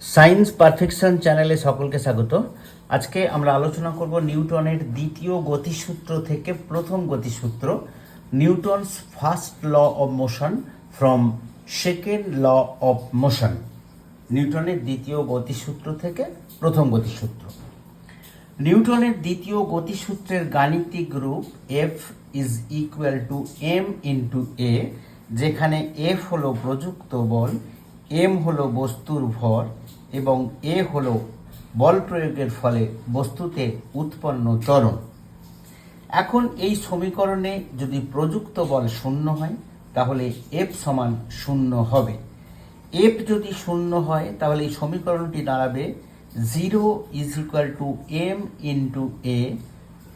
Science perfection চ্যানেলে সকলকে স্বাগত। আজকে আমরা আলোচনা করব নিউটনের দ্বিতীয় গতিসূত্র থেকে প্রথম গতিসূত্র, Newton's first law of motion from second law of motion. নিউটনের দ্বিতীয় গতিসূত্র থেকে প্রথম গতিসূত্র। নিউটনের দ্বিতীয় গতিসূত্রের গাণিতিক রূপ F is equal to m into a, যেখানে এফ হলো প্রযুক্ত বল, এম হলো বস্তুর ভর এবং এ হলো বল প্রয়োগের ফলে বস্তুতে উৎপন্ন ত্বরণ। এখন এই সমীকরণে যদি প্রযুক্ত বল শূন্য হয় তাহলে এফ সমান শূন্য হবে। এফ যদি শূন্য হয় তাহলে এই সমীকরণটি দাঁড়াবে 0 is equal to m into a,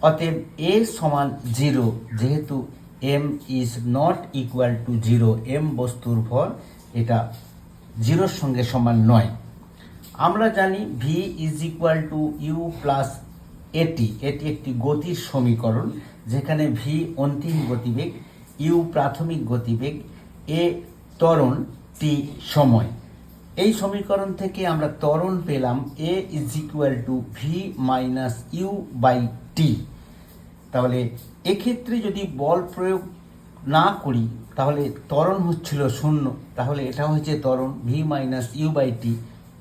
অতএব এ সমান 0, যেহেতু m is not equal to 0, m বস্তুর ভর, এটা 0-র সঙ্গে সমান নয়। আমরা জানি v is equal to u plus at, এটি একটি গতির সমীকরণ, যেখানে ভি অন্তিম গতিবেগ, ইউ প্রাথমিক গতিবেগ, এ ত্বরণ, টি সময়। এই সমীকরণ থেকে আমরা ত্বরণ পেলাম a is equal to v minus u by t. তাহলে এক্ষেত্রে যদি বল প্রয়োগ না করি তাহলে ত্বরণ হচ্ছিল শূন্য, তাহলে এটা হচ্ছে ত্বরণ v minus u by t,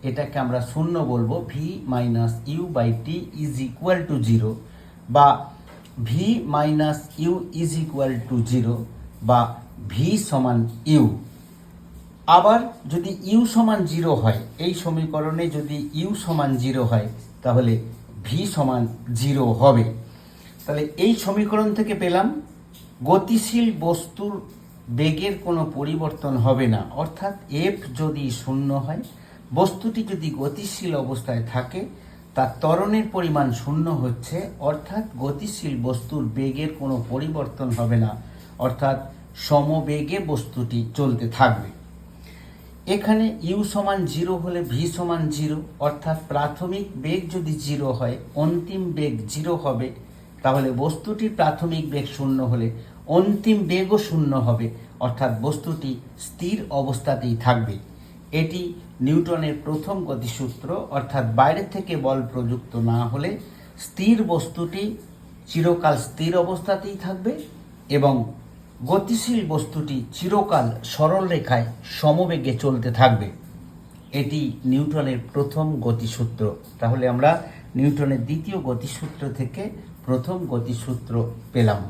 এটাকে আমরা শূন্য বলবো। V minus u by t is equal to 0, বা v minus u is equal to 0, বা ভি সমান ইউ। আবার যদি ইউ সমান 0 হয়, এই সমীকরণে যদি ইউ সমান 0 হয় তাহলে ভি সমান 0 হবে। তাহলে এই সমীকরণ থেকে পেলাম গতিশীল বস্তুর বেগের কোনো পরিবর্তন হবে না, অর্থাৎ এফ যদি শূন্য হয়, বস্তুটি যদি গতিশীল অবস্থায় থাকে, তার ত্বরণের পরিমাণ শূন্য হচ্ছে, অর্থাৎ গতিশীল বস্তুর বেগের কোনো পরিবর্তন হবে না, অর্থাৎ সমবেগে বস্তুটি চলতে থাকবে। এখানে ইউ সমান 0 হলে ভি সমান 0, অর্থাৎ প্রাথমিক বেগ যদি 0 হয়, অন্তিম বেগ 0 হবে, তাহলে বস্তুটির প্রাথমিক বেগ শূন্য হলে অন্তিম বেগও শূন্য হবে, অর্থাৎ বস্তুটি স্থির অবস্থাতেই থাকবে। এটি নিউটনের প্রথম গতিসূত্র, অর্থাৎ বাইরে থেকে বল প্রযুক্ত না হলে স্থির বস্তুটি চিরকাল স্থির অবস্থাতেই থাকবে এবং গতিশীল বস্তুটি চিরকাল সরল রেখায় সমবেগে চলতে থাকবে। এটি নিউটনের প্রথম গতিসূত্র। তাহলে আমরা নিউটনের দ্বিতীয় গতিসূত্র থেকে প্রথম গতিসূত্র পেলাম।